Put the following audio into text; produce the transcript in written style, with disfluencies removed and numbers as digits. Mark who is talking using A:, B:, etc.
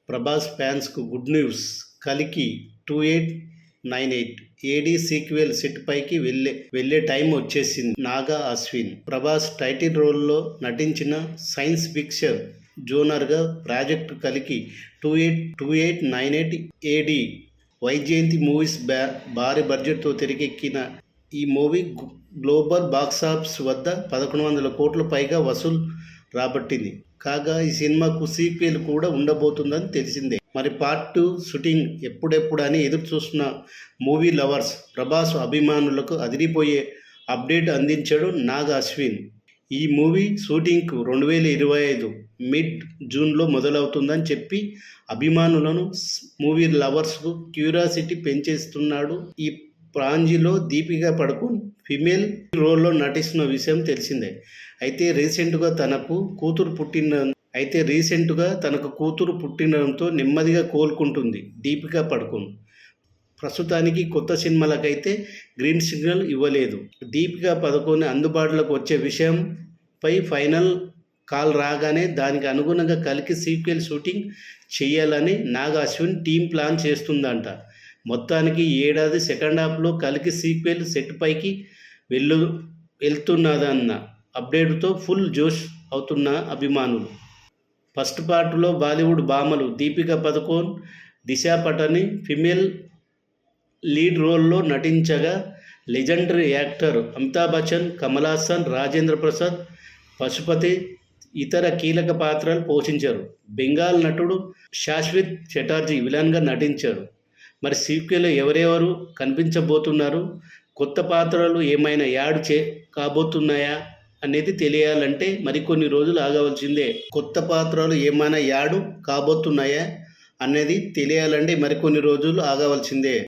A: Prabhas ఫ్యాన్స్కు good news. కలికి 2898 ఏడీ sequel set పైకి వెళ్లే టైం వచ్చేసింది. నాగా అశ్విన్ ప్రభాస్ టైటిల్ రోల్లో నటించిన సైన్స్ ఫిక్షన్ జోనర్గా ప్రాజెక్ట్ కలికి 2898 ఏడీ వైజయంతి మూవీస్ భారీ బడ్జెట్తో తెరకెక్కిన ఈ మూవీ గ్లోబల్ బాక్సాఫీస్ వద్ద 1100 కోట్ల పైగా వసూలు రాబట్టింది. కాగా ఈ సినిమాకు సీక్వెల్ కూడా ఉండబోతుందని తెలిసిందే. మరి పార్ట్ 2 షూటింగ్ ఎప్పుడెప్పుడు ఎదురు చూస్తున్న మూవీ లవర్స్ ప్రభాస్ అభిమానులకు అదిరిపోయే అప్డేట్ అందించాడు నాగ్ అశ్విన్. ఈ మూవీ షూటింగ్కు 2025 మిడ్ జూన్లో మొదలవుతుందని చెప్పి అభిమానులను మూవీ లవర్స్కు క్యూరియాసిటీ పెంచేస్తున్నాడు. ఈ ప్రాంజీలో దీపికా పడుకోన్ ఫిమేల్ రోల్లో నటిస్తున్న విషయం తెలిసిందే. అయితే రీసెంట్గా తనకు కూతురు పుట్టినడంతో నెమ్మదిగా కోలుకుంటుంది దీపికా పడుకోన్. ప్రస్తుతానికి కొత్త సినిమాలకైతే గ్రీన్ సిగ్నల్ ఇవ్వలేదు. దీపికా పడుకోన్ అందుబాటులోకి వచ్చే విషయంపై ఫైనల్ కాల్ రాగానే దానికి అనుగుణంగా కలికి సీక్వెల్ షూటింగ్ చేయాలని నాగ్ అశ్విన్ టీం ప్లాన్ చేస్తుందంట. మొత్తానికి ఈ ఏడాది సెకండ్ హాఫ్లో కలికి సీక్వెల్ సెట్ పైకి వెళ్తున్నదన్న అప్డేట్తో ఫుల్ జోష్ అవుతున్న అభిమానులు. ఫస్ట్ పార్ట్లో బాలీవుడ్ భామలు దీపికా పదుకోన్, దిశా పటాని ఫిమేల్ లీడ్ రోల్లో నటించగా లెజెండరీ యాక్టర్ అమితాబ్ బచ్చన్, కమల్ హాసన్, రాజేంద్ర ప్రసాద్, పశుపతి ఇతర కీలక పాత్రలు పోషించారు. బెంగాల్ నటుడు శాశ్వత్ చటర్జీ విలన్గా నటించాడు. మరి సీక్వెల్లో ఎవరెవరు కనిపించబోతున్నారు, కొత్త పాత్రలు ఏమైనా యాడ్ కాబోతున్నాయా అనేది తెలియాలంటే మరికొన్ని రోజులు ఆగవలసిందే. కొత్త పాత్రలు ఏమైనా యాడ్ కాబోతున్నాయా అనేది తెలియాలంటే మరికొన్ని రోజులు ఆగవలసిందే.